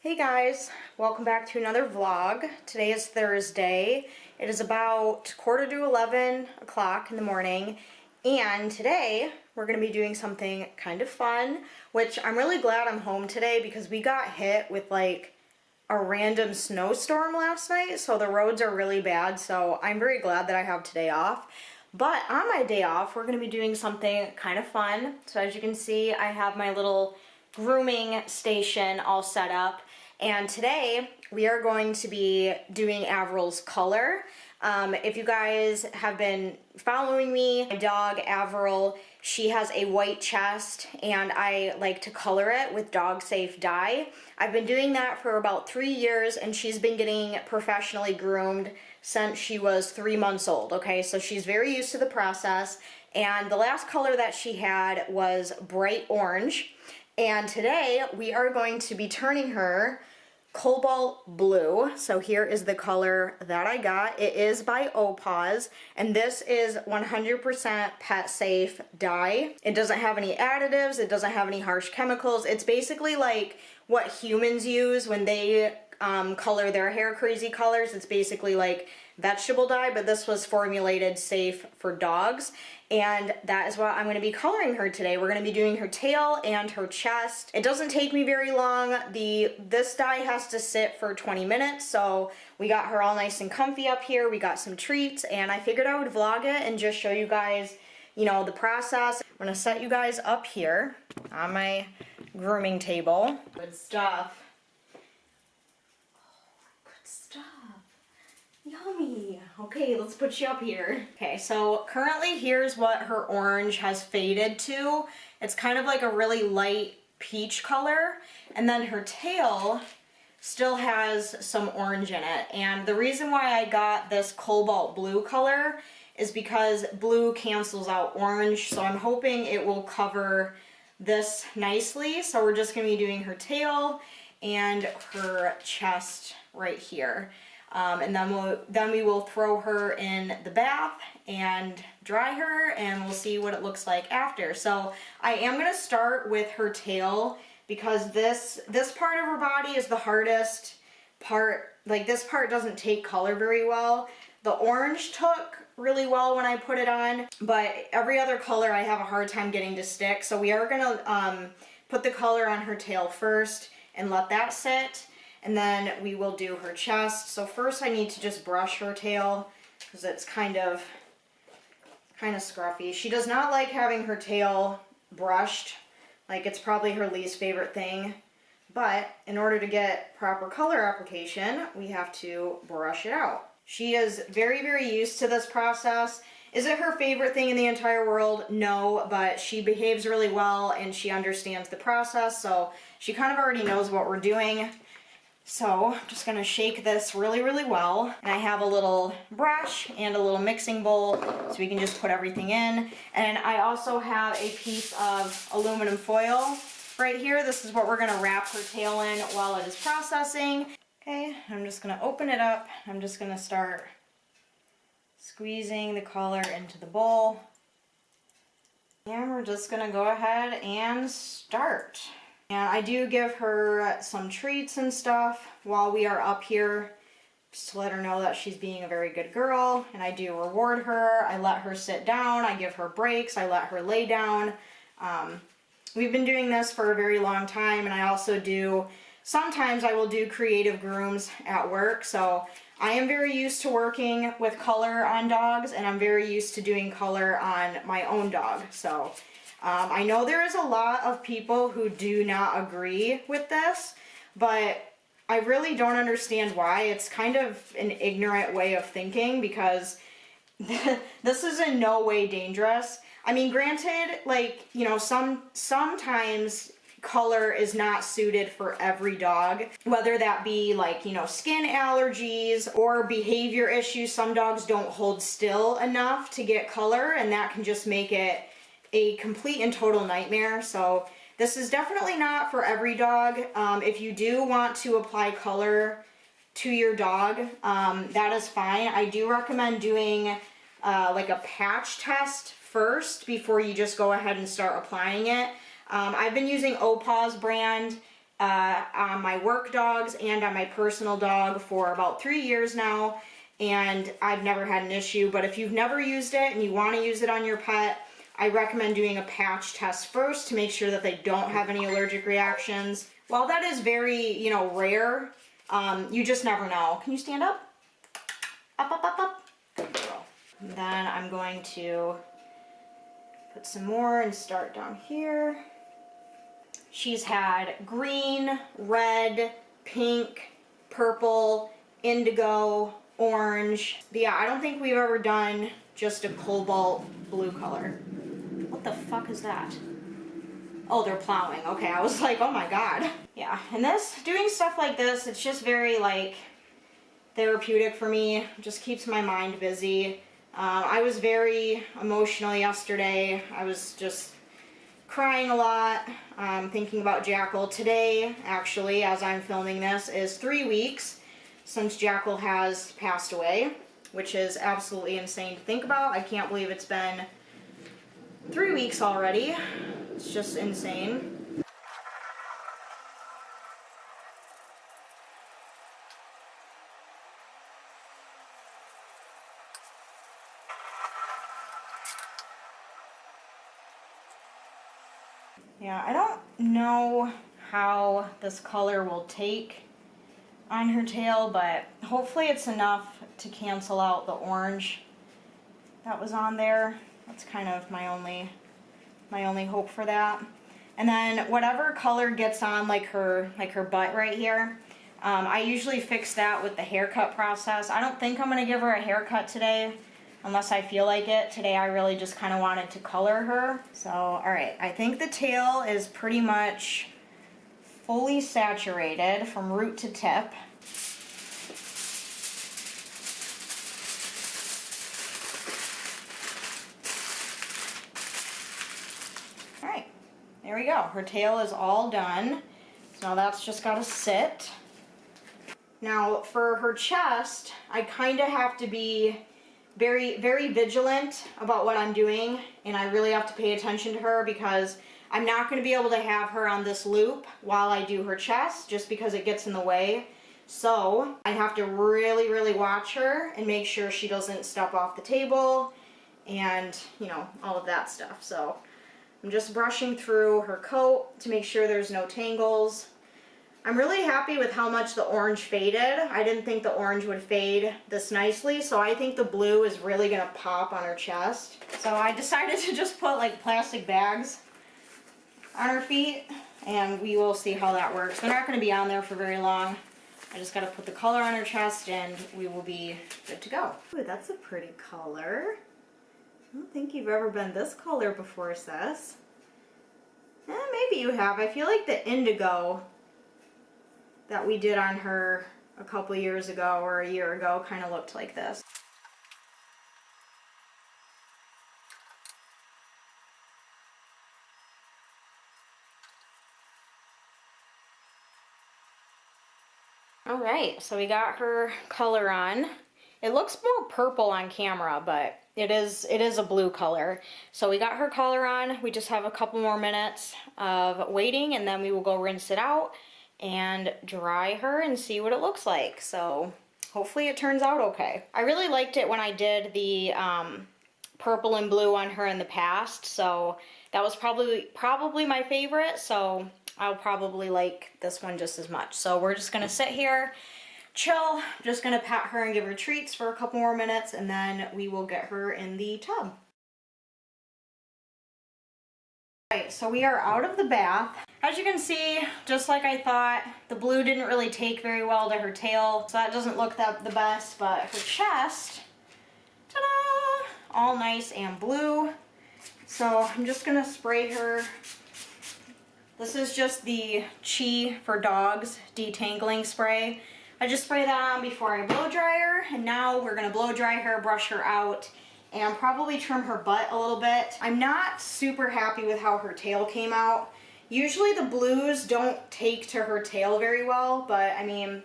Hey guys, welcome back to another vlog. Today is Thursday. It is about quarter to 11 o'clock in the morning, and today we're going to be doing something kind of fun, which I'm really glad I'm home today because we got hit with like a random snowstorm last night, so the roads are really bad, so I'm very glad that I have today off. But on my day off, we're going to be doing something kind of fun. So as you can see, I have my little grooming station all set up. And today we are going to be doing Avril's color. If you guys have been following me, my dog Avril, she has a white chest and I like to color it with dog safe dye. I've been doing that for about 3 years and she's been getting professionally groomed since she was 3 months old, okay? So she's very used to the process, and the last color that she had was bright orange. And today we are going to be turning her cobalt blue. So here is the color that I got. It is by xoxo, and this is 100% pet safe dye. It doesn't have any additives, it doesn't have any harsh chemicals. It's basically like what humans use when they color their hair crazy colors. It's basically like vegetable dye, but this was formulated safe for dogs, and that is what I'm going to be coloring her today. We're going to be doing her tail and her chest. It doesn't take me very long. This dye has to sit for 20 minutes, so we got her all nice and comfy up here. We got some treats, and I figured I would vlog it and just show you guys, you know, the process. I'm going to set you guys up here on my grooming table. Good stuff. Yummy. Okay, let's put you up here. Okay, so currently here's what her orange has faded to. It's kind of like a really light peach color, and then her tail still has some orange in it. And the reason why I got this cobalt blue color is because blue cancels out orange, so I'm hoping it will cover this nicely. So we're just going to be doing her tail and her chest right here. And then we will throw her in the bath and dry her, and we'll see what it looks like after. So I am going to start with her tail because this part of her body is the hardest part. Like, this part doesn't take color very well. The orange took really well when I put it on, but every other color I have a hard time getting to stick. So we are going to put the color on her tail first and let that sit. And then we will do her chest. So first I need to just brush her tail because it's kind of scruffy. She does not like having her tail brushed. Like, it's probably her least favorite thing. But in order to get proper color application, we have to brush it out. She is very, very used to this process. Is it her favorite thing in the entire world? No, but she behaves really well and she understands the process. So she kind of already knows what we're doing. So I'm just going to shake this really, really well. And I have a little brush and a little mixing bowl so we can just put everything in. And I also have a piece of aluminum foil right here. This is what we're going to wrap her tail in while it is processing. Okay, I'm just going to open it up. I'm just going to start squeezing the color into the bowl. And we're just going to go ahead and start. And I do give her some treats and stuff while we are up here, just to let her know that she's being a very good girl. And I do reward her. I let her sit down. I give her breaks. I let her lay down. We've been doing this for a very long time, and I also do, sometimes I will do creative grooms at work. So I am very used to working with color on dogs, and I'm very used to doing color on my own dog. So I know there is a lot of people who do not agree with this, but I really don't understand why. It's kind of an ignorant way of thinking because this is in no way dangerous. I mean, granted, like, you know, sometimes color is not suited for every dog, whether that be like, you know, skin allergies or behavior issues. Some dogs don't hold still enough to get color, and that can just make it a complete and total nightmare. So this is definitely not for every dog. If you do want to apply color to your dog, that is fine. I do recommend doing like a patch test first before you just go ahead and start applying it. I've been using xoxo brand on my work dogs and on my personal dog for about 3 years now, and I've never had an issue. But if you've never used it and you want to use it on your pet, I recommend doing a patch test first to make sure that they don't have any allergic reactions. While that is very, you know, rare, you just never know. Can you stand up? Up, up, up, up. Good girl. And then I'm going to put some more and start down here. She's had green, red, pink, purple, indigo, orange. But yeah, I don't think we've ever done just a cobalt blue color. What the fuck is that? Oh, they're plowing. Okay, I was like, oh my god. Yeah, and doing stuff like this, it's just very like therapeutic for me. It just keeps my mind busy. I was very emotional yesterday. I was just crying a lot, thinking about Jackal. Today, actually, as I'm filming this, is 3 weeks since Jackal has passed away, which is absolutely insane to think about. I can't believe it's been 3 weeks already. It's just insane. Yeah, I don't know how this color will take on her tail, but hopefully it's enough to cancel out the orange that was on there. That's kind of my only hope for that. And then whatever color gets on like her butt right here, I usually fix that with the haircut process. I don't think I'm gonna give her a haircut today unless I feel like it. Today I really just kind of wanted to color her. So, alright, I think the tail is pretty much fully saturated from root to tip. Alright, there we go. Her tail is all done. So now that's just got to sit. Now for her chest, I kind of have to be very, very vigilant about what I'm doing, and I really have to pay attention to her because I'm not going to be able to have her on this loop while I do her chest just because it gets in the way. So I have to really, really watch her and make sure she doesn't step off the table and, you know, all of that stuff. So I'm just brushing through her coat to make sure there's no tangles. I'm really happy with how much the orange faded. I didn't think the orange would fade this nicely, so I think the blue is really gonna pop on her chest. So I decided to just put like plastic bags on her feet, and we will see how that works. They're not gonna be on there for very long. I just gotta put the color on her chest and we will be good to go. Ooh, that's a pretty color. I don't think you've ever been this color before, sis. Maybe you have. I feel like the indigo that we did on her a couple years ago or a year ago kind of looked like this. Alright, so we got her color on. It looks more purple on camera, but it is a blue color. So we got her color on. We just have a couple more minutes of waiting, and then we will go rinse it out and dry her and see what it looks like. So hopefully it turns out okay. I really liked it when I did the purple and blue on her in the past, so that was probably my favorite, so I'll probably like this one just as much. So we're just gonna sit here, chill, just gonna pat her and give her treats for a couple more minutes, and then we will get her in the tub. Alright, so we are out of the bath. As you can see, just like I thought, the blue didn't really take very well to her tail, so that doesn't look the best, but her chest, ta-da! All nice and blue. So I'm just gonna spray her. This is just the Chi for Dogs detangling spray. I just spray that on before I blow dry her, and now we're gonna blow dry her, brush her out, and probably trim her butt a little bit. I'm not super happy with how her tail came out. Usually the blues don't take to her tail very well, but I mean,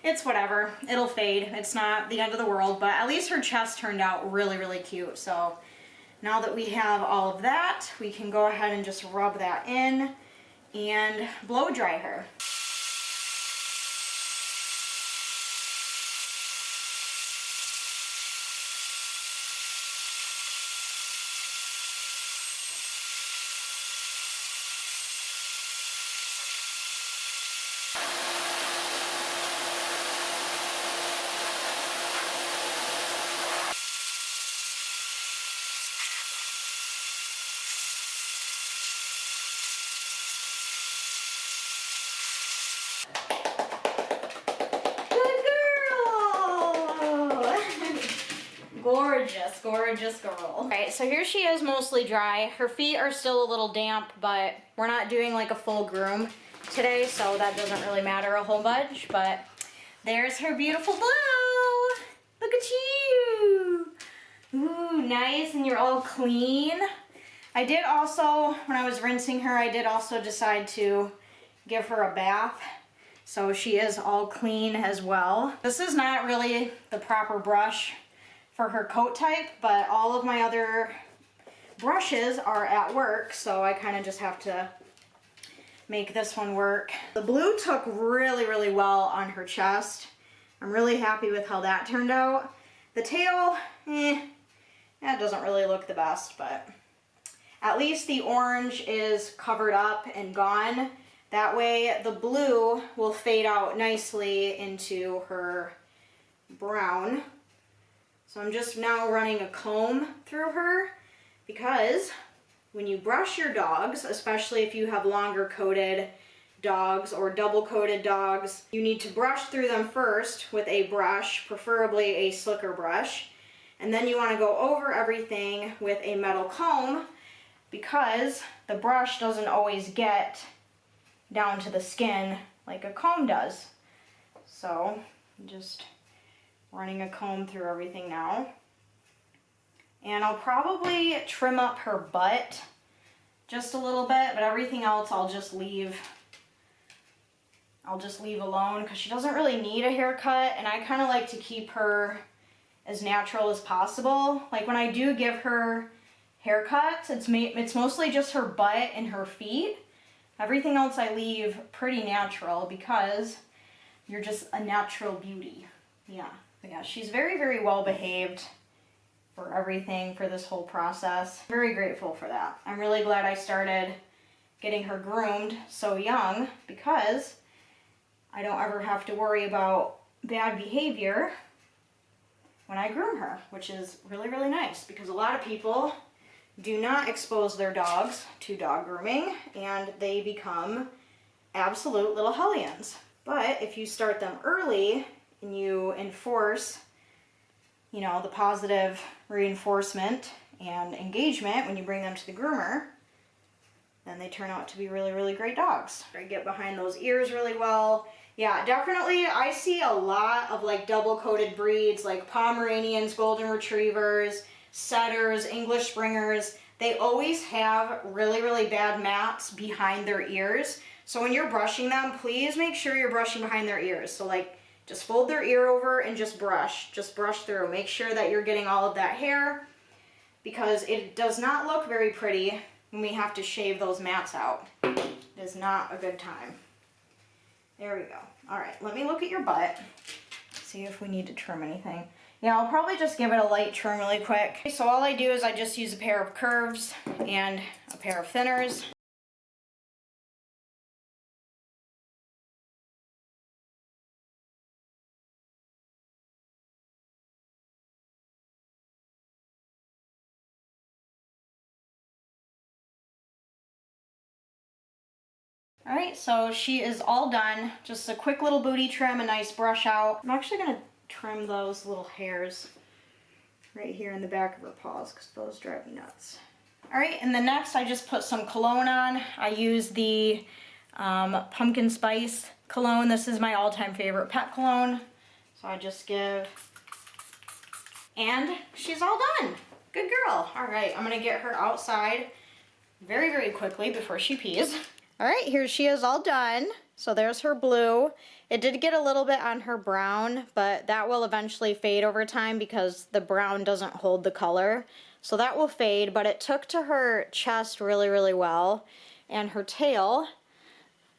it's whatever. It'll fade. It's not the end of the world, but at least her chest turned out really, really cute. So now that we have all of that, we can go ahead and just rub that in and blow dry her. Gorgeous, gorgeous girl. All right, so here she is mostly dry. Her feet are still a little damp, but we're not doing like a full groom today, so that doesn't really matter a whole bunch, but there's her beautiful Blue. Look at you. Ooh, nice, and you're all clean. I did also, when I was rinsing her, I did also decide to give her a bath. So she is all clean as well. This is not really the proper brush for her coat type, but all of my other brushes are at work, so I kind of just have to make this one work. The Blue took really, really well on her chest. I'm really happy with how that turned out. The tail, that doesn't really look the best, but at least the orange is covered up and gone. That way the blue will fade out nicely into her brown. So I'm just now running a comb through her, because when you brush your dogs, especially if you have longer coated dogs or double coated dogs, you need to brush through them first with a brush, preferably a slicker brush. And then you want to go over everything with a metal comb, because the brush doesn't always get down to the skin like a comb does. So just running a comb through everything now. And I'll probably trim up her butt just a little bit, but everything else I'll just leave alone, because she doesn't really need a haircut, and I kind of like to keep her as natural as possible. Like when I do give her haircuts, it's mostly just her butt and her feet. Everything else I leave pretty natural, because you're just a natural beauty. Yeah. But yeah, she's very, very well behaved for everything, for this whole process. Very grateful for that. I'm really glad I started getting her groomed so young, because I don't ever have to worry about bad behavior when I groom her, which is really, really nice, because a lot of people do not expose their dogs to dog grooming, and they become absolute little hellions. But if you start them early and you enforce, you know, the positive reinforcement and engagement when you bring them to the groomer, then they turn out to be really, really great dogs. I get behind those ears really well. Yeah, definitely I see a lot of like double coated breeds, like Pomeranians, Golden Retrievers, Setters, English Springers. They always have really, really bad mats behind their ears. So when you're brushing them, please make sure you're brushing behind their ears. So like, just fold their ear over and just brush through. Make sure that you're getting all of that hair, because it does not look very pretty when we have to shave those mats out. It is not a good time. There we go. All right, let me look at your butt, see if we need to trim anything. Yeah, I'll probably just give it a light trim really quick. Okay, so all I do is I just use a pair of curves and a pair of thinners. All right, so she is all done. Just a quick little booty trim, a nice brush out. I'm actually gonna trim those little hairs right here in the back of her paws, because those drive me nuts. All right, and then next I just put some cologne on. I use the pumpkin spice cologne. This is my all-time favorite pet cologne. So I just give, and she's all done. Good girl. All right, I'm gonna get her outside very, very quickly before she pees. All right, here she is all done. So there's her blue. It did get a little bit on her brown, but that will eventually fade over time because the brown doesn't hold the color. So that will fade, but it took to her chest really, really well. And her tail,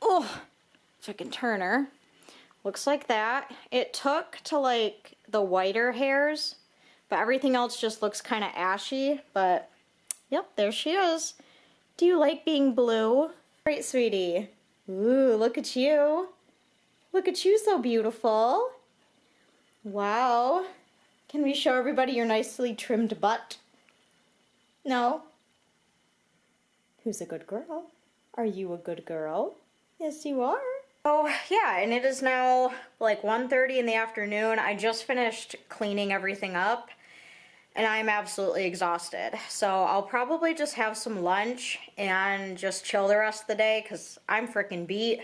Oh, if I can turn her. Looks like that. It took to like the whiter hairs, but everything else just looks kind of ashy, but yep, there she is. Do you like being blue? Right, sweetie. Ooh, look at you. Look at you, so beautiful. Wow. Can we show everybody your nicely trimmed butt? No? Who's a good girl? Are you a good girl? Yes, you are. Oh, yeah, and it is now like 1:30 in the afternoon. I just finished cleaning everything up, and I'm absolutely exhausted. So I'll probably just have some lunch and just chill the rest of the day because I'm freaking beat.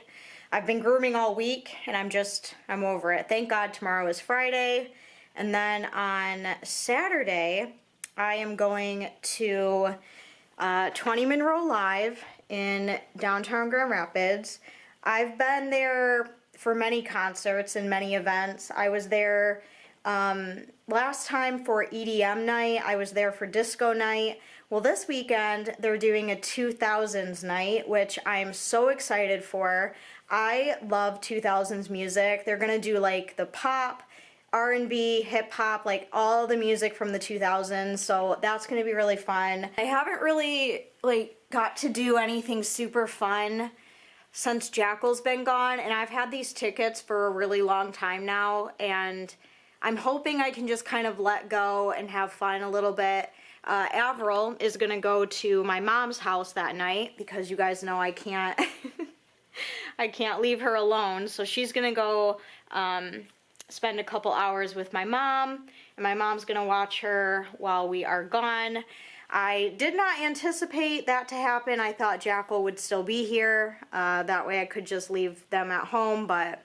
I've been grooming all week, and I'm over it. Thank God tomorrow is Friday. And then on Saturday, I am going to 20 Monroe Live in downtown Grand Rapids. I've been there for many concerts and many events. I was there last time for EDM night. I was there for disco night. Well, this weekend they're doing a 2000s night, which I'm so excited for. I love 2000s music. They're gonna do like the pop, R&B, hip hop, like all the music from the 2000s. So that's gonna be really fun. I haven't really like got to do anything super fun since Jackal's been gone, and I've had these tickets for a really long time now, and I'm hoping I can just kind of let go and have fun a little bit. Avril is gonna go to my mom's house that night because you guys know I can't I can't leave her alone, so she's gonna go spend a couple hours with my mom, and my mom's gonna watch her while we are gone. I did not anticipate that to happen. I thought Jackal would still be here. That way I could just leave them at home, but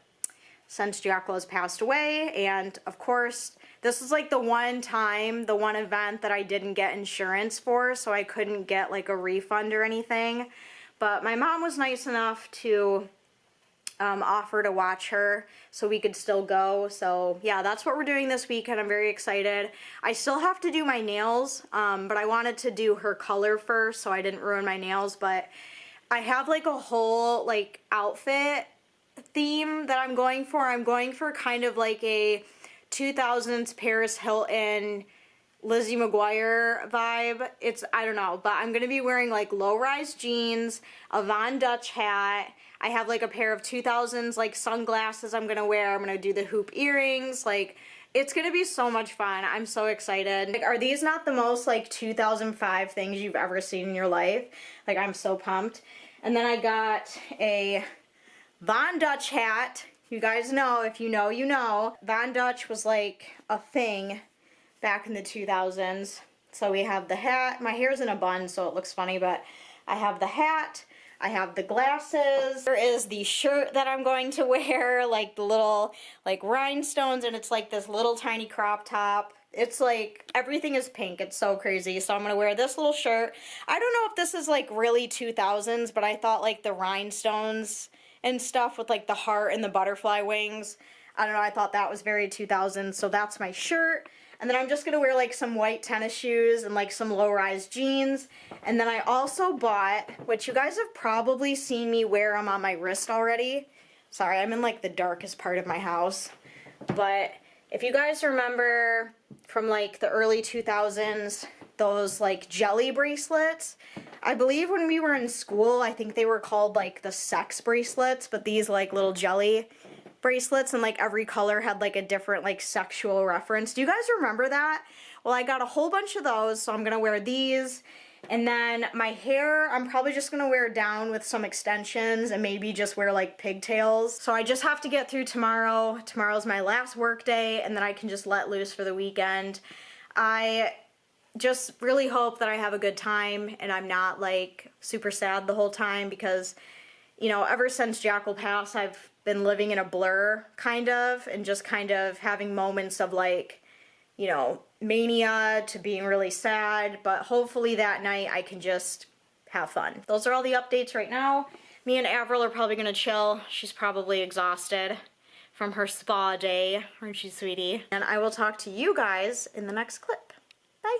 since Jackal has passed away, and of course, this is like the one event that I didn't get insurance for, so I couldn't get like a refund or anything. But my mom was nice enough to offer to watch her so we could still go. So yeah, that's what we're doing this weekend. I'm very excited. I still have to do my nails, but I wanted to do her color first so I didn't ruin my nails. But I have like a whole like outfit theme that I'm going for. I'm going for kind of like a 2000s Paris Hilton, Lizzie McGuire vibe. I don't know, but I'm gonna be wearing like low-rise jeans, a Von Dutch hat. I have like a pair of 2000s like sunglasses I'm gonna wear. I'm gonna do the hoop earrings. Like, it's gonna be so much fun. I'm so excited. Like, are these not the most like 2005 things you've ever seen in your life? Like, I'm so pumped. And then I got a Von Dutch hat. You guys know, if you know, you know. Von Dutch was like a thing back in the 2000s. So we have the hat. My hair's in a bun, so it looks funny, but I have the hat. I have the glasses. There is the shirt that I'm going to wear, like the little like rhinestones, and it's like this little tiny crop top. It's like everything is pink. It's so crazy. So I'm gonna wear this little shirt. I don't know if this is like really 2000s, but I thought like the rhinestones and stuff with like the heart and the butterfly wings, I don't know, I thought that was very 2000s. So that's my shirt. And then I'm just gonna wear like some white tennis shoes and like some low-rise jeans. And then I also bought, which you guys have probably seen me wear them on my wrist already. Sorry, I'm in like the darkest part of my house. But if you guys remember from like the early 2000s, those like jelly bracelets, I believe when we were in school, I think they were called like the sex bracelets, but these like little jelly bracelets, and like every color had like a different like sexual reference. Do you guys remember that? Well, I got a whole bunch of those, so I'm gonna wear these. And then my hair, I'm probably just gonna wear down with some extensions and maybe just wear like pigtails. So I just have to get through tomorrow. Tomorrow's my last work day, and then I can just let loose for the weekend. I just really hope that I have a good time and I'm not like super sad the whole time, because you know, ever since Jackal passed, I've been living in a blur, kind of, and just kind of having moments of like, you know, mania to being really sad, but hopefully that night I can just have fun. Those are all the updates right now. Me and Avril are probably gonna chill. She's probably exhausted from her spa day, aren't you, sweetie? And I will talk to you guys in the next clip. Bye.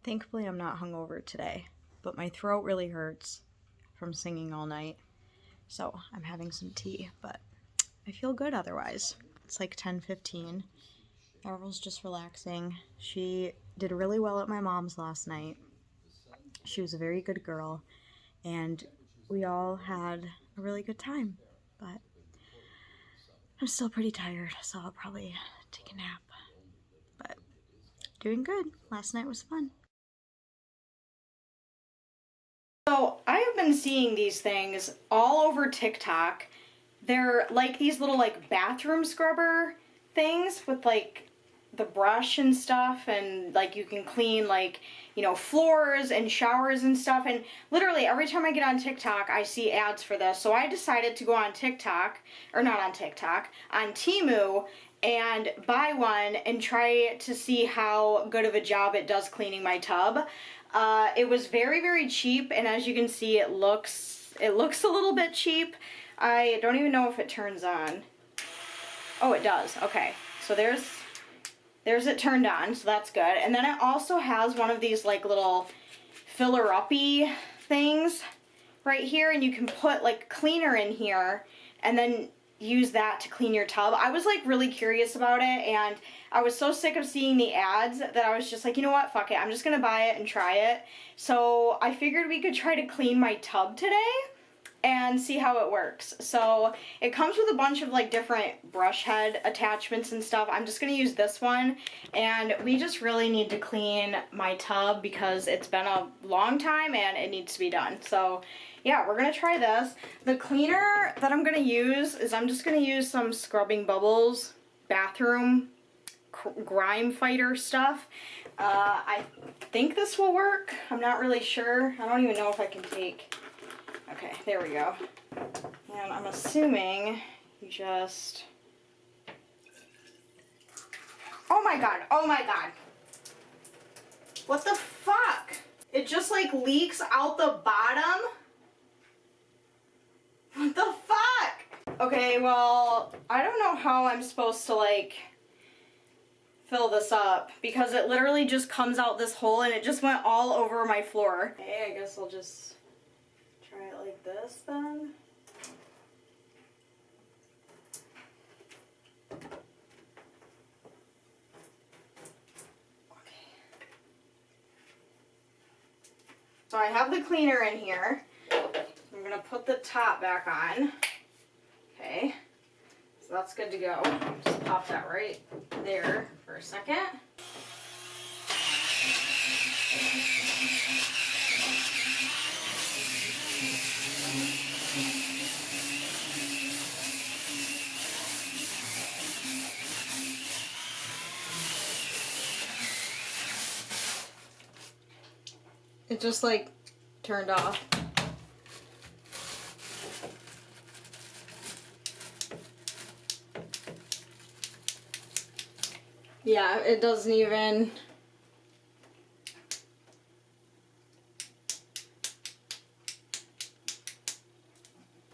Thankfully, I'm not hungover today, but my throat really hurts from singing all night. So I'm having some tea, but I feel good otherwise. It's like 10:15. Avril's just relaxing. She did really well at my mom's last night. She was a very good girl, and we all had a really good time, but I'm still pretty tired, so I'll probably take a nap. But doing good. Last night was fun. So I have been seeing these things all over TikTok. They're like these little like bathroom scrubber things with like the brush and stuff, and like you can clean like, you know, floors and showers and stuff, and literally every time I get on TikTok I see ads for this. So I decided to go on TikTok, or not on TikTok, on Temu, and buy one and try to see how good of a job it does cleaning my tub. It was very, very cheap, and as you can see it looks a little bit cheap. I don't even know if it turns on. Oh, it does. Okay, so there's it turned on, so that's good. And then it also has one of these like little filler-uppy things right here, and you can put like cleaner in here and then use that to clean your tub. I was like really curious about it, and I was so sick of seeing the ads that I was just like, you know what, fuck it, I'm just gonna buy it and try it. So I figured we could try to clean my tub today and see how it works. So it comes with a bunch of like different brush head attachments and stuff. I'm just gonna use this one, and we just really need to clean my tub because it's been a long time and it needs to be done. So yeah, we're gonna try this. The cleaner that I'm gonna use is I'm just gonna use some Scrubbing Bubbles bathroom grime fighter stuff. I think this will work. I'm not really sure. I don't even know if I can take... Okay, there we go. And I'm assuming you just... Oh my god, oh my god. What the fuck? It just like leaks out the bottom? What the fuck? Okay, well, I don't know how I'm supposed to like fill this up because it literally just comes out this hole and it just went all over my floor. Okay, I guess I'll just try it like this then. Okay. So I have the cleaner in here. I'm gonna put the top back on. Okay. So that's good to go. Just pop that right there for a second. It just like turned off. Yeah, it doesn't even...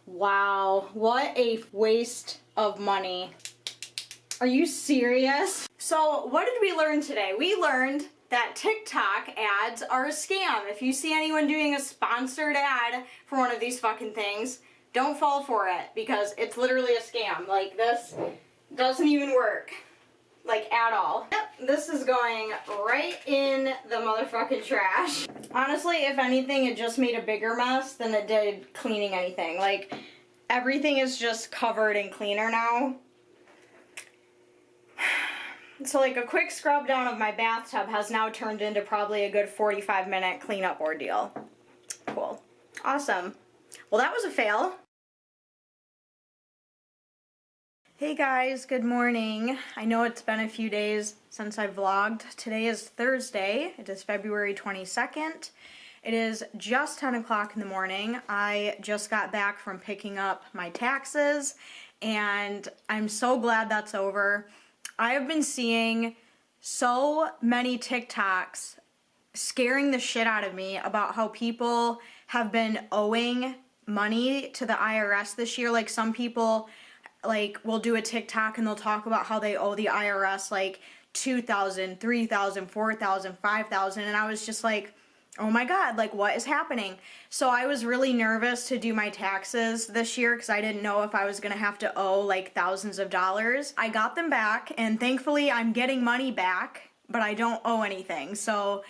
Wow, what a waste of money. Are you serious? So what did we learn today? We learned that TikTok ads are a scam. If you see anyone doing a sponsored ad for one of these fucking things, don't fall for it because it's literally a scam. Like, this doesn't even work. Like, at all. Yep, this is going right in the motherfucking trash. Honestly, if anything, it just made a bigger mess than it did cleaning anything. Like, everything is just covered in cleaner now. So like a quick scrub down of my bathtub has now turned into probably a good 45-minute cleanup ordeal. Cool. Awesome. Well, that was a fail. Hey guys, good morning. I know it's been a few days since I vlogged. Today is Thursday. It is February 22nd. It is just 10 o'clock in the morning. I just got back from picking up my taxes, and I'm so glad that's over. I have been seeing so many TikToks scaring the shit out of me about how people have been owing money to the IRS this year. Like, some people like will do a TikTok and they'll talk about how they owe the IRS like $2,000, $3,000, $4,000, $5,000, and I was just like, oh my God, like what is happening? So I was really nervous to do my taxes this year because I didn't know if I was gonna have to owe like thousands of dollars. I got them back, and thankfully I'm getting money back, but I don't owe anything. So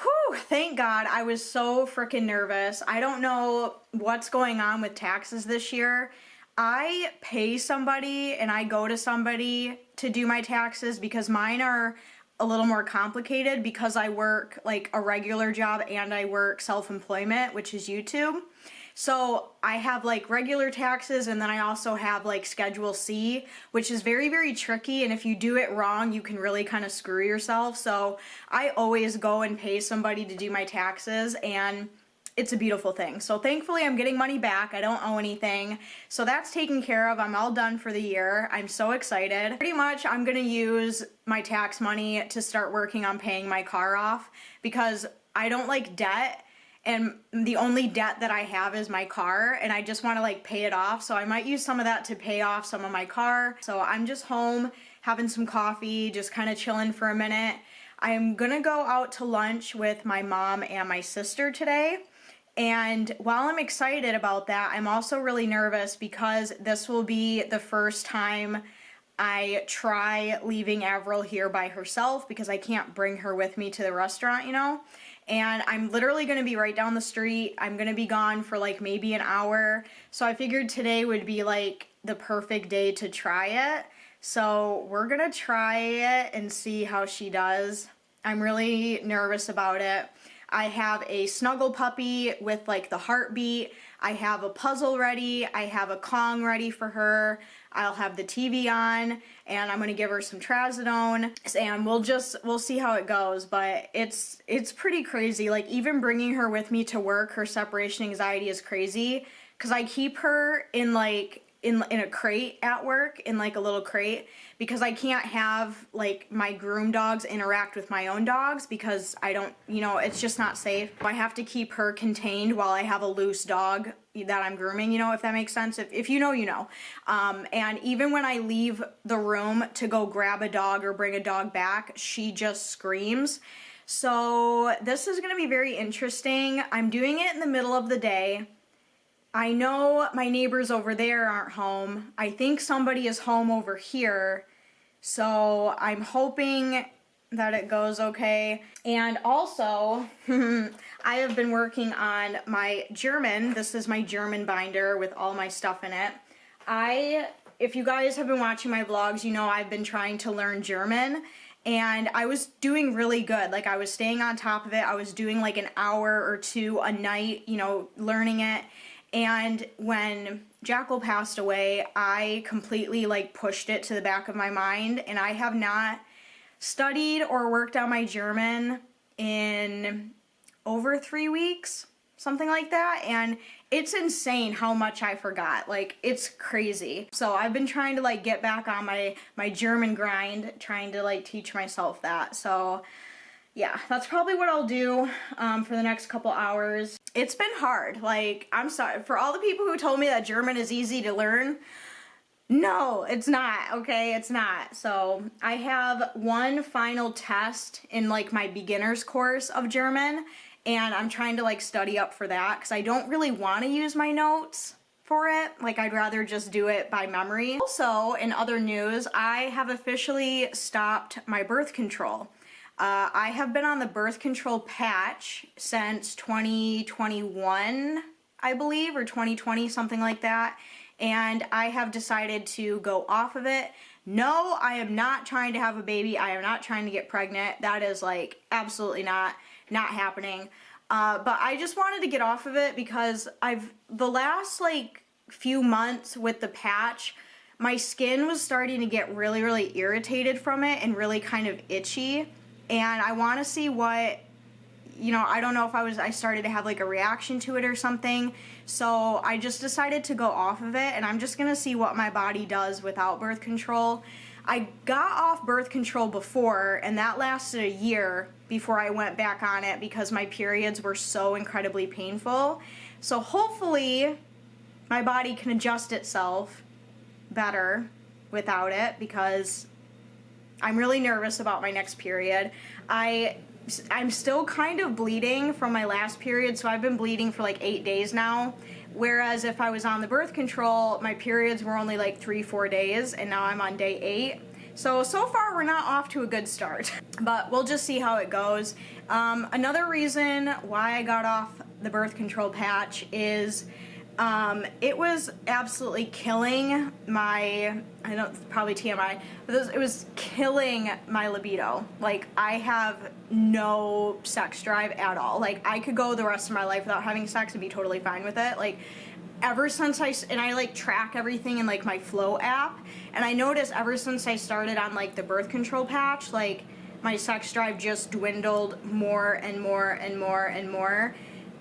whew, thank God. I was so freaking nervous. I don't know what's going on with taxes this year. I pay somebody and I go to somebody to do my taxes because mine are a little more complicated because I work like a regular job and I work self-employment, which is YouTube. So I have like regular taxes, and then I also have like Schedule C, which is very, very tricky, and if you do it wrong, you can really kind of screw yourself. So I always go and pay somebody to do my taxes, and it's a beautiful thing. So thankfully I'm getting money back. I don't owe anything. So that's taken care of. I'm all done for the year. I'm so excited. Pretty much I'm gonna use my tax money to start working on paying my car off because I don't like debt, and the only debt that I have is my car, and I just want to like pay it off. So I might use some of that to pay off some of my car. So I'm just home having some coffee, just kind of chilling for a minute. I'm gonna go out to lunch with my mom and my sister today. And while I'm excited about that, I'm also really nervous because this will be the first time I try leaving Avril here by herself because I can't bring her with me to the restaurant, you know? And I'm literally gonna be right down the street. I'm gonna be gone for like maybe an hour. So I figured today would be like the perfect day to try it. So we're gonna try it and see how she does. I'm really nervous about it. I have a snuggle puppy with like the heartbeat. I have a puzzle ready. I have a Kong ready for her. I'll have the TV on, and I'm gonna give her some trazodone, and we'll see how it goes. But it's pretty crazy. Like even bringing her with me to work, her separation anxiety is crazy because I keep her in like in a crate at work, in like a little crate, because I can't have like my groom dogs interact with my own dogs because I don't, you know, it's just not safe. I have to keep her contained while I have a loose dog that I'm grooming, you know, if that makes sense. If you know, you know. And even when I leave the room to go grab a dog or bring a dog back, she just screams. So this is gonna be very interesting. I'm doing it in the middle of the day. I know my neighbors over there aren't home. I think somebody is home over here. So I'm hoping that it goes okay. And also, I have been working on my German. This is my German binder with all my stuff in it. If you guys have been watching my vlogs, you know I've been trying to learn German. And I was doing really good. Like I was staying on top of it. I was doing like an hour or two a night, you know, learning it. And when Jackal passed away, I completely like pushed it to the back of my mind, and I have not studied or worked on my German in over 3 weeks, something like that, and it's insane how much I forgot. Like, it's crazy. So I've been trying to like get back on my German grind, trying to like teach myself that. So yeah, that's probably what I'll do for the next couple hours. It's been hard. Like, I'm sorry for all the people who told me that German is easy to learn. No, it's not, okay? It's not. So I have one final test in like my beginner's course of German, and I'm trying to like study up for that because I don't really want to use my notes for it. Like, I'd rather just do it by memory. Also, in other news, I have officially stopped my birth control. I have been on the birth control patch since 2021, I believe, or 2020, something like that. And I have decided to go off of it. No, I am not trying to have a baby. I am not trying to get pregnant. That is like absolutely not happening. But I just wanted to get off of it because the last like few months with the patch, my skin was starting to get really, really irritated from it and really kind of itchy. And I want to see what, you know, I don't know if I started to have like a reaction to it or something. So I just decided to go off of it, and I'm just going to see what my body does without birth control. I got off birth control before, and that lasted a year before I went back on it because my periods were so incredibly painful. So hopefully my body can adjust itself better without it, because I'm really nervous about my next period. I'm still kind of bleeding from my last period, so I've been bleeding for like 8 days now. Whereas if I was on the birth control, my periods were only like 3-4 days, and now I'm on day 8. So far we're not off to a good start, but we'll just see how it goes. Another reason why I got off the birth control patch is it was absolutely killing my, I don't, probably TMI, but it was killing my libido. Like, I have no sex drive at all. Like, I could go the rest of my life without having sex and be totally fine with it. Like, ever since I like track everything in like my Flow app, and I noticed ever since I started on like the birth control patch, like my sex drive just dwindled more and more and more and more.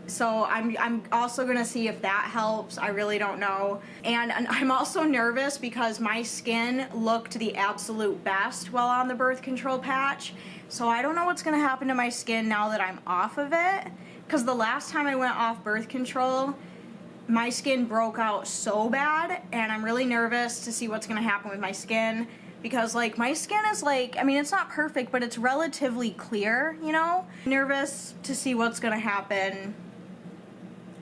So I'm also gonna see if that helps. I really don't know. And I'm also nervous because my skin looked the absolute best while on the birth control patch. So I don't know what's gonna happen to my skin now that I'm off of it. Because the last time I went off birth control, my skin broke out so bad, and I'm really nervous to see what's gonna happen with my skin, because like my skin is like, I mean, it's not perfect, but it's relatively clear, you know? Nervous to see what's gonna happen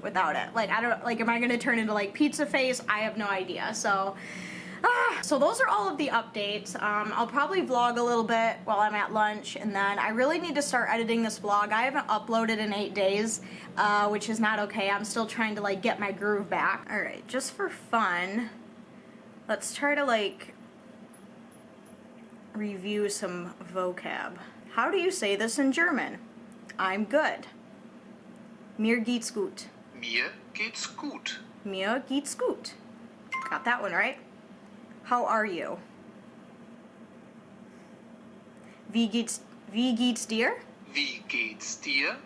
without it. Like, I don't, like, am I gonna turn into like pizza face? I have no idea. So those are all of the updates. I'll probably vlog a little bit while I'm at lunch, and then I really need to start editing this vlog. I haven't uploaded in 8 days, which is not okay. I'm still trying to like get my groove back. All right, just for fun, let's try to like review some vocab. How do you say this in German? I'm good. Mir geht's gut. Mir geht's gut. Mir geht's gut. Got that one right. How are you? Wie geht's dir? Wie geht's dir?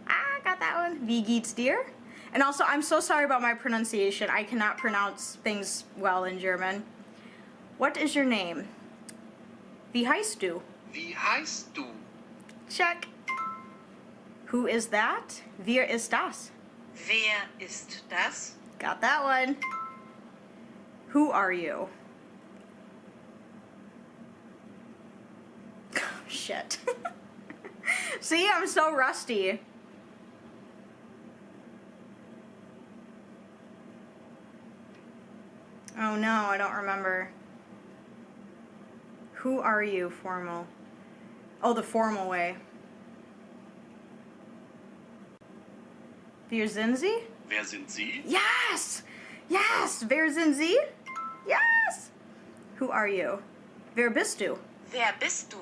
Ah, got that one. Wie geht's dir? And also, I'm so sorry about my pronunciation. I cannot pronounce things well in German. What is your name? Wie heißt du? Wie heißt du? Check. Who is that? Wer ist das? Wer ist das? Got that one. Who are you? Shit. See, I'm so rusty. Oh no, I don't remember. Who are you, formal? Oh, the formal way. Wer sind Sie? Wer sind Sie? Yes! Yes! Wer sind Sie? Yes! Who are you? Wer bist du? Wer bist du?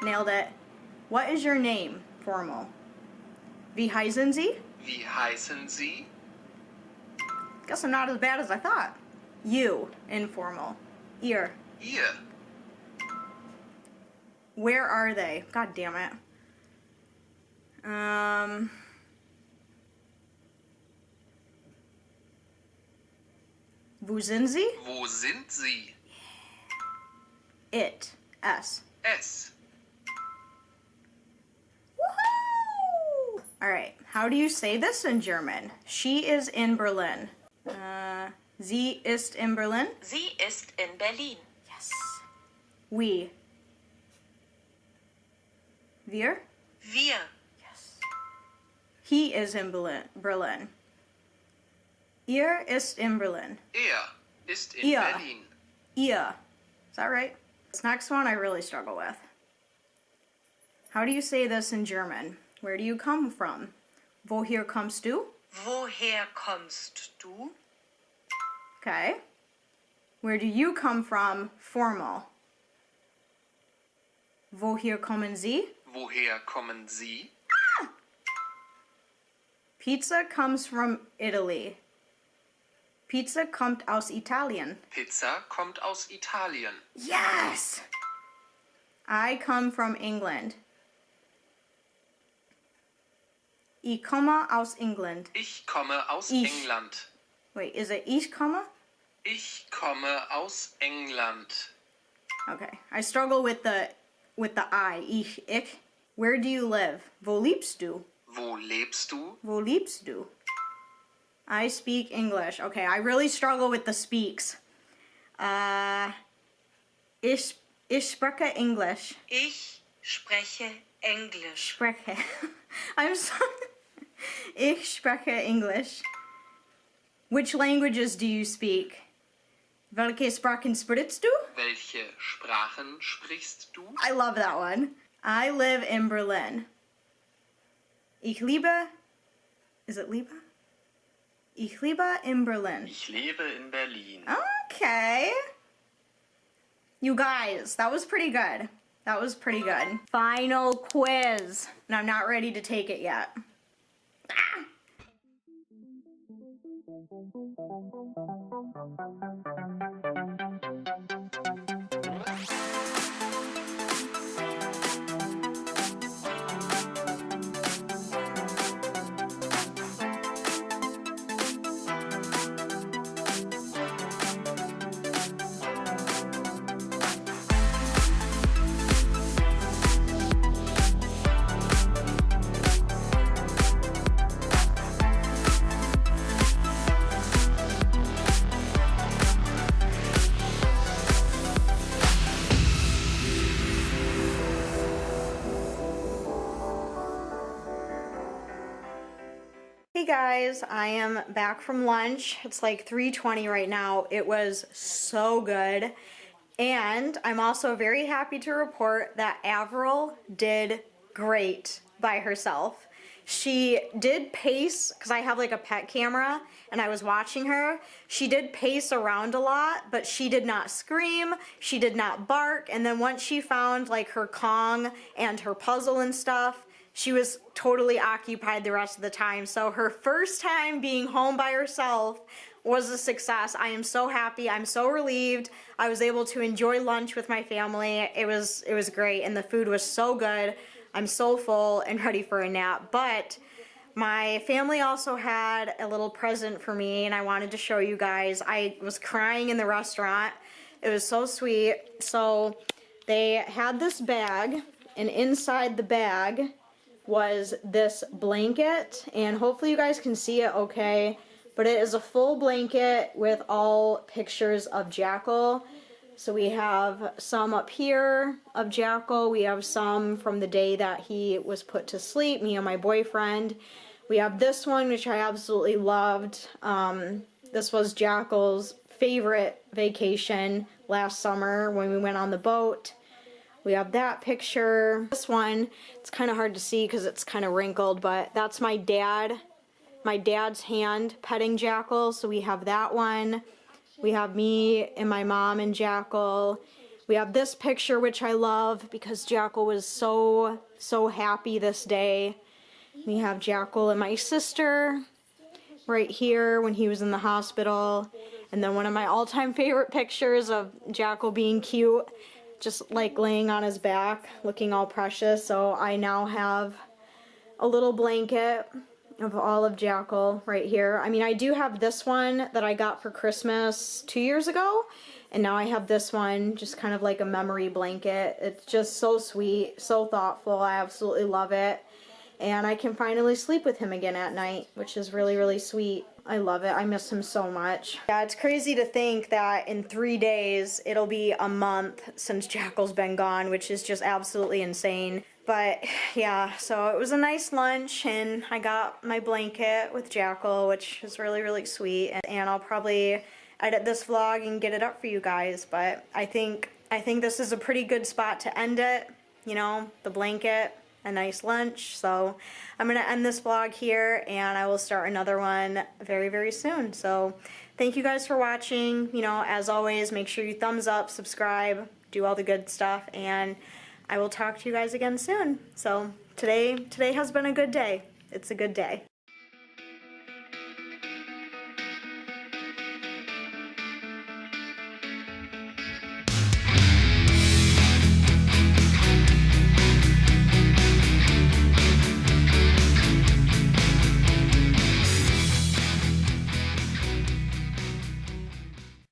Nailed it. What is your name? Formal. Wie heißen Sie? Wie heißen Sie? Guess I'm not as bad as I thought. You. Informal. Ihr. Ihr. Where are they? God damn it. Wo sind Sie? Wo sind Sie? It. S. Es. Woohoo! Alright, how do you say this in German? She is in Berlin. Sie ist in Berlin? Sie ist in Berlin. Yes. We. Wir? Wir. Yes. He is in Berlin. Ihr ist in Berlin. Ist in Ihr. Berlin. Ihr. Is that right? This next one I really struggle with. How do you say this in German? Where do you come from? Woher kommst du? Woher kommst du? Okay. Where do you come from? Formal. Woher kommen Sie? Woher kommen Sie? Pizza comes from Italy. Pizza kommt aus Italien. Pizza kommt aus Italien. Yes! I come from England. Ich komme aus England. Ich komme aus Ich. England. Wait, is it ich komme? Ich komme aus England. Okay, I struggle with the I. Ich. Where do you live? Wo lebst du? Wo lebst du? Wo lebst du? I speak English. Okay, I really struggle with the speaks. Ich Ich spreche English. Ich spreche Englisch. Spreche. I'm sorry. Ich spreche English. Which languages do you speak? Welche Sprachen sprichst du? Welche Sprachen sprichst du? I love that one. I live in Berlin. Ich liebe. Is it liebe? Ich liebe in Berlin. Ich lebe in Berlin. Okay. You guys, that was pretty good. That was pretty good. Final quiz. And I'm not ready to take it yet. Ah! Hey guys, I am back from lunch. It's like 3:20 right now. It was so good. And I'm also very happy to report that Avril did great by herself. She did pace, because I have like a pet camera and I was watching her. She did pace around a lot, but she did not scream, she did not bark, and then once she found like her Kong and her puzzle and stuff, she was totally occupied the rest of the time. So her first time being home by herself was a success. I am so happy. I'm so relieved. I was able to enjoy lunch with my family. It was great, and the food was so good. I'm so full and ready for a nap. But my family also had a little present for me, and I wanted to show you guys. I was crying in the restaurant. It was so sweet. So they had this bag, and inside the bag was this blanket, and hopefully you guys can see it okay, but it is a full blanket with all pictures of Jackal. So we have some up here of Jackal, we have some from the day that he was put to sleep, me and my boyfriend. We have this one, which I absolutely loved. This was Jackal's favorite vacation last summer when we went on the boat. We have that picture. This one, it's kind of hard to see because it's kind of wrinkled, but that's my dad's hand petting Jackal. So we have that one. We have me and my mom and Jackal. We have this picture, which I love because Jackal was so happy this day. We have Jackal and my sister right here when he was in the hospital. And then one of my all-time favorite pictures of Jackal being cute, just like laying on his back, looking all precious. So I now have a little blanket of all of Jackal right here. I mean, I do have this one that I got for Christmas 2 years ago, and now I have this one, just kind of like a memory blanket. It's just so sweet, so thoughtful. I absolutely love it. And I can finally sleep with him again at night, which is really, really sweet. I love it. I miss him so much. Yeah, it's crazy to think that in 3 days, it'll be a month since Jackal's been gone, which is just absolutely insane. But yeah, so it was a nice lunch, and I got my blanket with Jackal, which is really, really sweet. And I'll probably edit this vlog and get it up for you guys. But I think this is a pretty good spot to end it. You know, the blanket, a nice lunch. So I'm gonna end this vlog here, and I will start another one very, very soon. So thank you guys for watching. You know, as always, make sure you thumbs up, subscribe, do all the good stuff, and I will talk to you guys again soon. So today has been a good day. It's a good day.